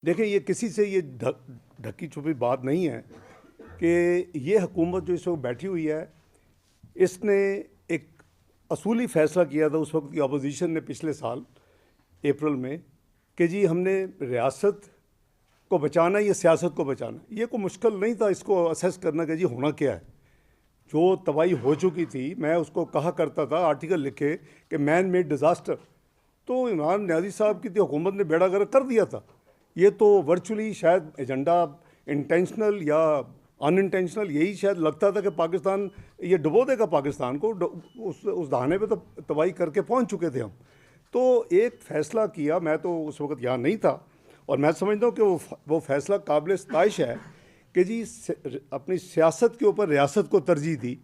देखिए, ये किसी से ये ढकी छुपी बात नहीं है कि ये हुकूमत जो इस वक्त बैठी हुई है, इसने एक असूली फ़ैसला किया था उस वक्त की अपोजिशन ने पिछले साल अप्रैल में कि जी हमने रियासत को बचाना या सियासत को बचाना। ये कोई मुश्किल नहीं था इसको असेस करना कि जी होना क्या है। जो तबाही हो चुकी थी, मैं उसको कहा करता था आर्टिकल लिखे कि मैन मेड डिज़ास्टर। तो इमरान न्याजी साहब की तो हुकूमत ने बेड़ा गर्क कर दिया था। ये तो वर्चुअली शायद एजेंडा इंटेंशनल या अनइंटेंशनल यही शायद लगता था कि पाकिस्तान ये डुबो देगा पाकिस्तान को, उस दहाने पे तो तबाही करके पहुंच चुके थे हम। तो एक फ़ैसला किया, मैं तो उस वक्त यहाँ नहीं था, और मैं समझता हूँ कि वो फ़ैसला काबिल सताइश है कि जी अपनी सियासत के ऊपर रियासत को तरजीह दी।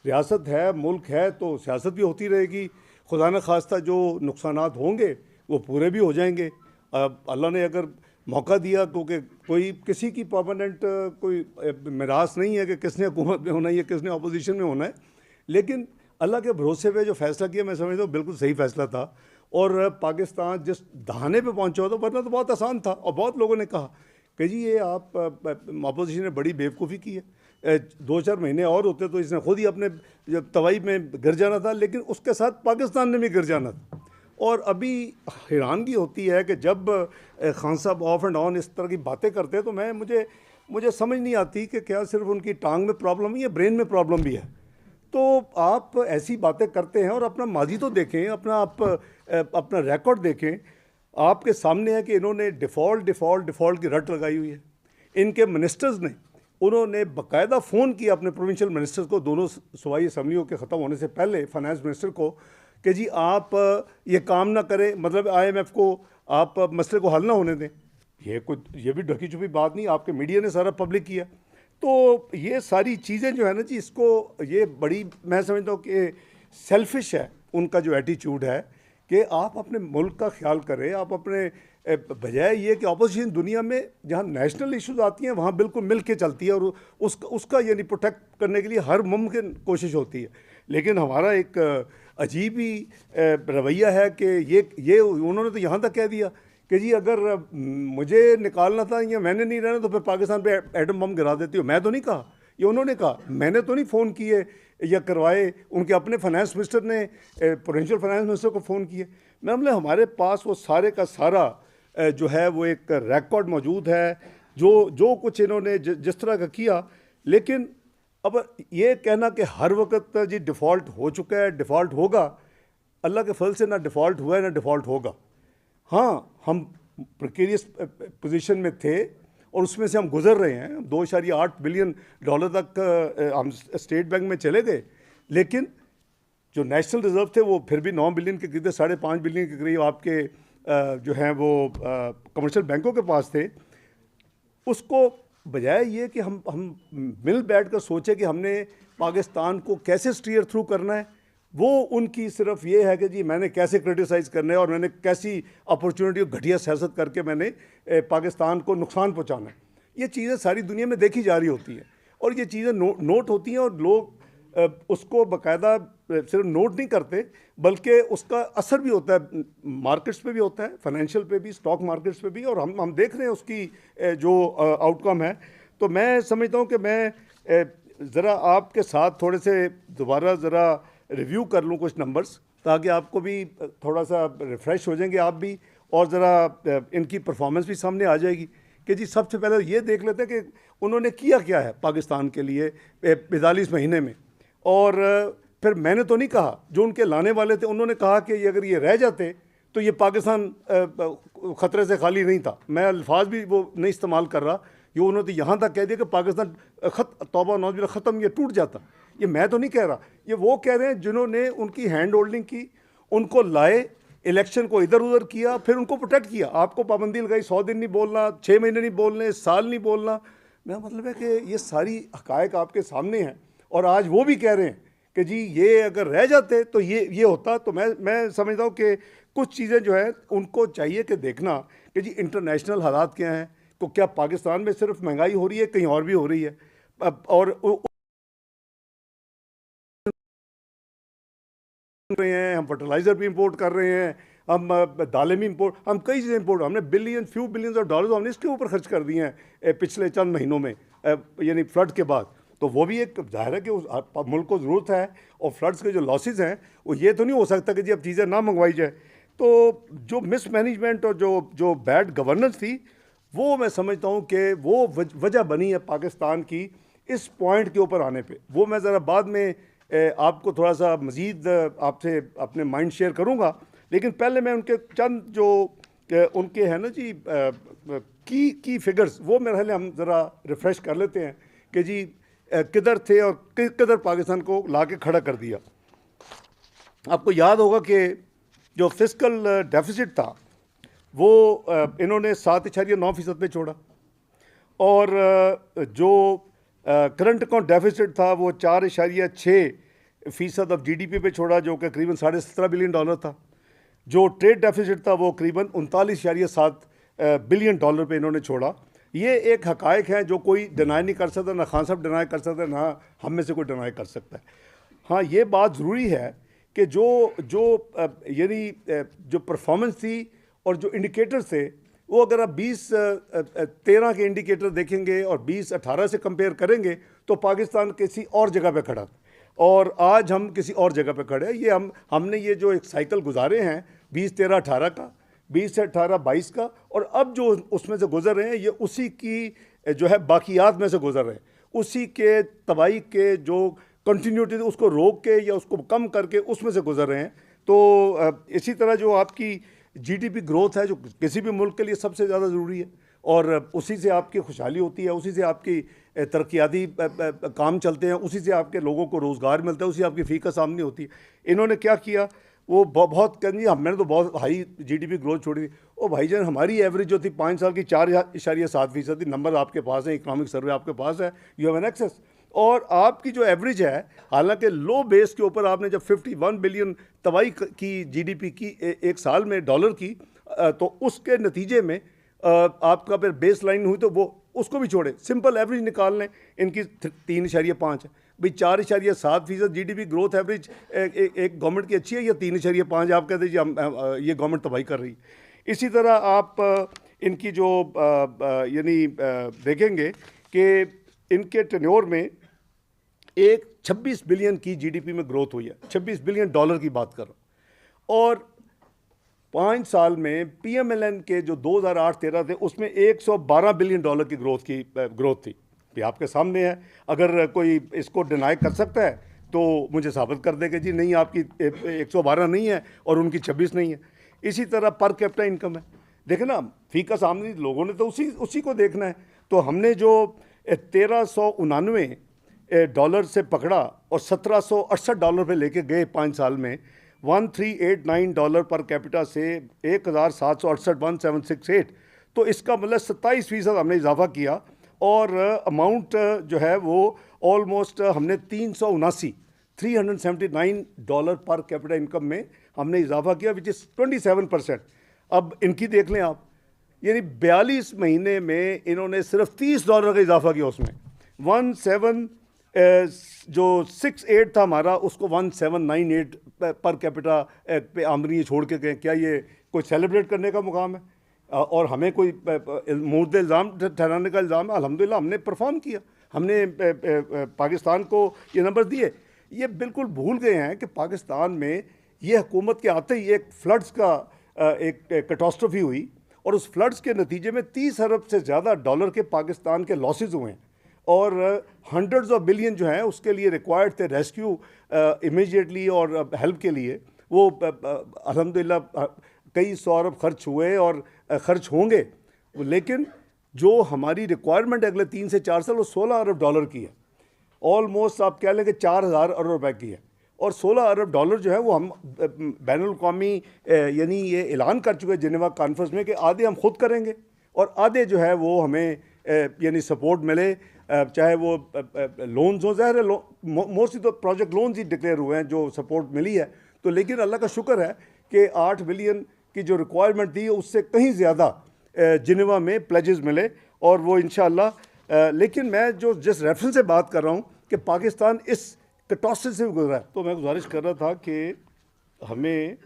रियासत है, मुल्क है, तो सियासत भी होती रहेगी। खुदा न खास्ता जो नुकसानात होंगे वो पूरे भी हो जाएंगे। अल्लाह ने अगर मौका दिया, क्योंकि कोई किसी की परमानेंट कोई मिरास नहीं है कि किसने हुकूमत में होना है या किसने अपोजिशन में होना है, लेकिन अल्लाह के भरोसे पे जो फ़ैसला किया मैं समझता हूँ बिल्कुल सही फ़ैसला था। और पाकिस्तान जिस दहाने पे पहुंचा था, वरना तो बहुत आसान था, और बहुत लोगों ने कहा कि जी ये आप अपोजिशन ने बड़ी बेवकूफ़ी की है। 2-4 महीने और होते तो इसने खुद ही अपने जब तबाही में गिर जाना था, लेकिन उसके साथ पाकिस्तान ने भी गिर जाना था। और अभी हैरानगी होती है कि जब खान साहब ऑफ एंड ऑन इस तरह की बातें करते हैं तो मुझे समझ नहीं आती कि क्या सिर्फ उनकी टांग में प्रॉब्लम है या ब्रेन में प्रॉब्लम भी है। तो आप ऐसी बातें करते हैं और अपना माजी तो देखें, अपना रिकॉर्ड देखें। आपके सामने है कि इन्होंने डिफ़ॉल्ट की रट लगाई हुई है। इनके मिनिस्टर्स ने, उन्होंने बाकायदा फ़ोन किया अपने प्रोविंशियल मिनिस्टर्स को, दोनों सूबाई असम्बलियों के ख़त्म होने से पहले फाइनेंस मिनिस्टर को, कि जी आप ये काम ना करें, मतलब IMF को आप मसले को हल ना होने दें। ये भी ढकी छुपी बात नहीं, आपके मीडिया ने सारा पब्लिक किया। तो ये सारी चीज़ें जो है ना जी, इसको ये बड़ी मैं समझता हूँ कि सेल्फिश है उनका जो एटीट्यूड है कि आप अपने मुल्क का ख्याल करें। आप अपने बजाय ये कि अपोजिशन दुनिया में जहाँ नेशनल इश्यूज आती हैं वहाँ बिल्कुल मिल के चलती है, और उसका यानी प्रोटेक्ट करने के लिए हर मुमकिन कोशिश होती है। लेकिन हमारा एक अजीब ही रवैया है कि ये उन्होंने तो यहाँ तक कह दिया कि जी अगर मुझे निकालना था या मैंने नहीं रहना तो फिर पाकिस्तान पे एटम बम गिरा देती हो। मैं तो नहीं कहा, ये उन्होंने कहा। मैंने तो नहीं फ़ोन किए या करवाए, उनके अपने फाइनेंस मिनिस्टर ने पोटेंशियल फाइनेंस मिनिस्टर को फ़ोन किए। मैं मतलब हमारे पास वो सारे का सारा जो है वो एक रिकॉर्ड मौजूद है, जो कुछ इन्होंने जिस तरह का किया। लेकिन अब ये कहना कि हर वक्त जी डिफ़ॉल्ट हो चुका है, डिफ़ॉल्ट होगा, अल्लाह के फल से ना डिफ़ॉल्ट हुआ है ना डिफ़ॉल्ट होगा। हाँ, हम प्रिकेरियस पोजीशन में थे और उसमें से हम गुजर रहे हैं। $2.8 बिलियन तक हम स्टेट बैंक में चले गए, लेकिन जो नेशनल रिजर्व थे वो फिर भी 9 बिलियन के करीब, 5.5 बिलियन के करीब आपके जो हैं वो कमर्शियल बैंकों के पास थे। उसको बजाय ये कि हम मिल बैठ कर सोचे कि हमने पाकिस्तान को कैसे स्टीयर थ्रू करना है, वो उनकी सिर्फ ये है कि जी मैंने कैसे क्रिटिसाइज़ करना है और मैंने कैसी अपॉर्चुनिटी और घटिया सियासत करके मैंने पाकिस्तान को नुकसान पहुंचाना है। ये चीज़ें सारी दुनिया में देखी जा रही होती हैं, और ये चीज़ें नोट होती हैं, और लोग उसको बाकायदा सिर्फ नोट नहीं करते बल्कि उसका असर भी होता है, मार्केट्स पे भी होता है, फाइनेंशियल पे भी, स्टॉक मार्केट्स पे भी, और हम देख रहे हैं उसकी जो आउटकम है। तो मैं समझता हूँ कि मैं ज़रा आपके साथ थोड़े से दोबारा ज़रा रिव्यू कर लूँ कुछ नंबर्स, ताकि आपको भी थोड़ा सा रिफ़्रेश हो जाएंगे आप भी, और ज़रा इनकी परफॉर्मेंस भी सामने आ जाएगी कि जी सबसे पहले ये देख लेते हैं कि उन्होंने किया क्या है पाकिस्तान के लिए 45 महीने में। और फिर मैंने तो नहीं कहा, जो उनके लाने वाले थे उन्होंने कहा कि ये अगर ये रह जाते तो ये पाकिस्तान ख़तरे से खाली नहीं था। मैं अल्फाज भी वो नहीं इस्तेमाल कर रहा, ये उन्होंने तो यहाँ तक कह दिया कि पाकिस्तान तौबा नौज़ ख़त्म, ये टूट जाता। ये मैं तो नहीं कह रहा, ये वो कह रहे हैं जिन्होंने उनकी हैंड होल्डिंग की, उनको लाए, इलेक्शन को इधर उधर किया, फिर उनको प्रोटेक्ट किया। आपको पाबंदी लगाई, 100 दिन नहीं बोलना, 6 महीने नहीं बोलने, साल नहीं बोलना। मेरा मतलब है कि ये सारी हकायक आपके सामने हैं, और आज वो भी कह रहे हैं कि जी ये अगर रह जाते तो ये होता। तो मैं समझता हूँ कि कुछ चीज़ें जो है उनको चाहिए कि देखना कि जी इंटरनेशनल हालात क्या हैं, तो क्या पाकिस्तान में सिर्फ महंगाई हो रही है, कहीं और भी हो रही है। और रहे हैं, हम फर्टिलाइज़र भी इंपोर्ट कर रहे हैं, हम दालें भी इम्पोर्ट, हम कई चीज़ें इम्पोर्ट, हमने फ्यू बिलियंस ऑफ डॉलर्स हमने इसके ऊपर खर्च कर दिए हैं पिछले चंद महीनों में, यानी फ्लड के बाद। तो वो भी एक जाहिर है कि उस मुल्क को ज़रूरत है, और फ्लड्स के जो लॉसेस हैं वो ये तो नहीं हो सकता कि जी अब चीज़ें ना मंगवाई जाए। तो जो मिसमैनेजमेंट और जो बैड गवर्नेंस थी, वो मैं समझता हूँ कि वो वजह बनी है पाकिस्तान की इस पॉइंट के ऊपर आने पे। वो मैं ज़रा बाद में आपको थोड़ा सा मज़ीद आपसे अपने माइंड शेयर करूँगा, लेकिन पहले मैं उनके चंद जो उनके हैं ना जी की फिगर्स, वो मेरे ख्याल हम ज़रा रिफ़्रेश कर लेते हैं कि जी किधर थे और किधर पाकिस्तान को ला के खड़ा कर दिया। आपको याद होगा कि जो फिस्कल डेफिसिट था वो इन्होंने 7.9% पे छोड़ा, और जो करंट अकाउंट डेफिसिट था वो 4.6% ऑफ GDP पे छोड़ा, जो कि करीबन $17.5 बिलियन था। जो ट्रेड डेफिसिट था वो करीबन 39.7 बिलियन डॉलर पे इन्होंने छोड़ा। ये एक हकायक है जो कोई डिनाई नहीं कर सकता, ना खान साहब डिनाई कर सकते, ना हम में से कोई डिनाई कर सकता है। हाँ, ये बात ज़रूरी है कि यानी जो परफॉर्मेंस थी और जो इंडिकेटर्स थे, वो अगर आप 2013 के इंडिकेटर देखेंगे और 2018 से कंपेयर करेंगे तो पाकिस्तान किसी और जगह पे खड़ा था, और आज हम किसी और जगह पे खड़े हैं। ये हमने ये जो एक साइकिल गुजारे हैं 2013-18 का, 20 से 18-22 का, और अब जो उसमें से गुजर रहे हैं ये उसी की जो है बाकियात में से गुजर रहे हैं। उसी के तबाही के जो कंटिन्यूटी थी उसको रोक के या उसको कम करके उसमें से गुजर रहे हैं। तो इसी तरह जो आपकी GDP ग्रोथ है, जो किसी भी मुल्क के लिए सबसे ज़्यादा ज़रूरी है, और उसी से आपकी खुशहाली होती है, उसी से आपकी तरक्याती काम चलते हैं, उसी से आपके लोगों को रोज़गार मिलता है, उसी आपकी फ़ी का सामने होती है। इन्होंने क्या किया, वो बहुत कहीं मैंने तो बहुत हाई GDP ग्रोथ छोड़ी थी। ओ भाईजान, हमारी एवरेज जो थी 5 साल की 4.7% थी। नंबर आपके पास है, इकनॉमिक सर्वे आपके पास है, यू हैव एन एक्सेस। और आपकी जो एवरेज है, हालांकि लो बेस के ऊपर आपने जब 51 बिलियन तबाही की GDP की एक साल में डॉलर की, तो उसके नतीजे में आपका फिर बेस लाइन हुई, तो वो उसको भी छोड़े, सिंपल एवरेज निकाल लें, इनकी 3.5 है भाई। 4.7% GDP ग्रोथ एवरेज एक गवर्नमेंट की अच्छी है, या 3.5 आप कहते हैं ये गवर्नमेंट तबाही कर रही है। इसी तरह आप इनकी जो यानी देखेंगे कि इनके टेन्योर में 26 बिलियन की GDP में ग्रोथ हुई है, $26 बिलियन की बात कर रहा हूँ। और 5 साल में PMLN के जो 2008-13 थे उसमें $112 बिलियन की ग्रोथ थी। ये आपके सामने है। अगर कोई इसको डिनाई कर सकता है तो मुझे साबित कर दे कि जी नहीं, आपकी 112 नहीं है और उनकी 26 नहीं है। इसी तरह पर कैपिटा इनकम है, देखें ना, फी का सामने लोगों ने तो उसी को देखना है। तो हमने जो $1399 से पकड़ा और $1768 पे लेके गए 5 साल में, $1389 पर कैपिटा से 1768 तो इसका मतलब 27% हमने इजाफा किया, और अमाउंट जो है वो ऑलमोस्ट हमने $379 पर कैपिटा इनकम में हमने इजाफा किया, विच इज़ 27%। अब इनकी देख लें आप, यानी 42 महीने में इन्होंने सिर्फ $30 का इजाफा किया। उसमें 1768 था हमारा, उसको 1798 पर कैपिटा पे आमदनी छोड़ के गए। क्या ये कोई सेलिब्रेट करने का मुकाम है? और हमें कोई मुर्द इल्ज़ाम ठहराने का इल्ज़ाम है? अल्हम्दुलिल्लाह हमने परफॉर्म किया, हमने पाकिस्तान को ये नंबर दिए। ये बिल्कुल भूल गए हैं कि पाकिस्तान में ये हुकूमत के आते ही एक फ्लड्स का एक कैटास्ट्रोफी हुई, और उस फ्लड्स के नतीजे में 30 अरब से ज़्यादा डॉलर के पाकिस्तान के लॉसेस हुए हैं, और हंड्रेड्स ऑफ बिलियन जो हैं उसके लिए रिक्वायर्ड थे रेस्क्यू इमीडिएटली और हेल्प के लिए। वो अल्हम्दुलिल्लाह कई 100 अरब खर्च हुए और खर्च होंगे, लेकिन जो हमारी रिक्वायरमेंट अगले 3 से 4 साल वो $16 अरब की है। ऑलमोस्ट आप कह लें कि 4000 अरब रुपए की है, और $16 अरब जो है वो हम बैनुल-अक़वामी यानी ये ऐलान कर चुके हैं जिनेवा कॉन्फ्रेंस में कि आधे हम खुद करेंगे और आधे जो है वो हमें यानी सपोर्ट मिले, चाहे वो लोन्स हो। ज़ाहिर है मोस्टली तो प्रोजेक्ट लोन्स ही डिक्लेयर हुए हैं जो सपोर्ट मिली है। तो लेकिन अल्लाह का शुक्र है कि 8 बिलियन की जो रिक्वायरमेंट थी उससे कहीं ज़्यादा जिनेवा में प्लेजेस मिले, और वो इंशाअल्लाह। लेकिन मैं जो जिस रेफरेंस से बात कर रहा हूँ कि पाकिस्तान इस कैटास्ट्रोफी से भी गुजरा है, तो मैं गुजारिश कर रहा था कि हमें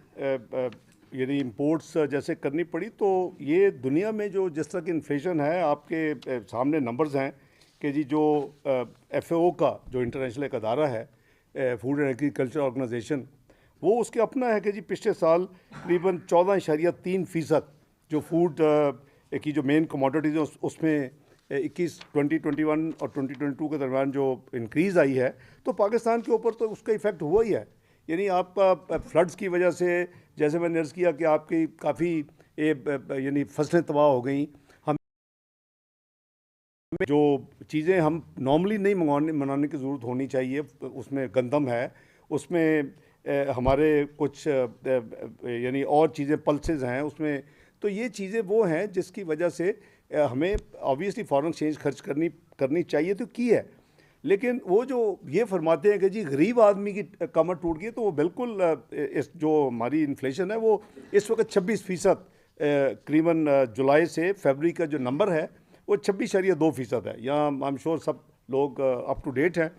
यानी इम्पोर्ट्स जैसे करनी पड़ी, तो ये दुनिया में जो जिस तरह की इन्फ्लेशन है, आपके सामने नंबर्स हैं कि जी जो FAO का जो इंटरनेशनल एक अदारा है, फूड एंड एग्रीकल्चर ऑर्गेनाइजेशन, वो उसके अपना है कि जी पिछले साल करीबन 14.3% जो फूड की जो मेन कमोडिटीज़ हैं उसमें 2021 और 2022 के दरमियान जो इंक्रीज़ आई है, तो पाकिस्तान के ऊपर तो उसका इफ़ेक्ट हुआ ही है। यानी आपका फ्लड्स की वजह से, जैसे मैंने अर्ज़ किया कि आपकी काफ़ी यानी फसलें तबाह हो गई। हम जो चीज़ें हम नॉर्मली नहीं मनाने की ज़रूरत होनी चाहिए, उसमें गंदम है, उसमें हमारे कुछ यानी और चीज़ें पल्सेस हैं उसमें। तो ये चीज़ें वो हैं जिसकी वजह से हमें ऑब्वियसली फॉरेन एक्सचेंज खर्च करनी चाहिए, तो की है। लेकिन वो जो ये फरमाते हैं कि जी गरीब आदमी की कमर टूट गई, तो वो बिल्कुल इस जो हमारी इन्फ्लेशन है वो इस वक्त 26% करीबन जुलाई से फरवरी का जो नंबर है वो 26.2% है। यहाँ आई एम श्योर सब लोग अप टू डेट हैं।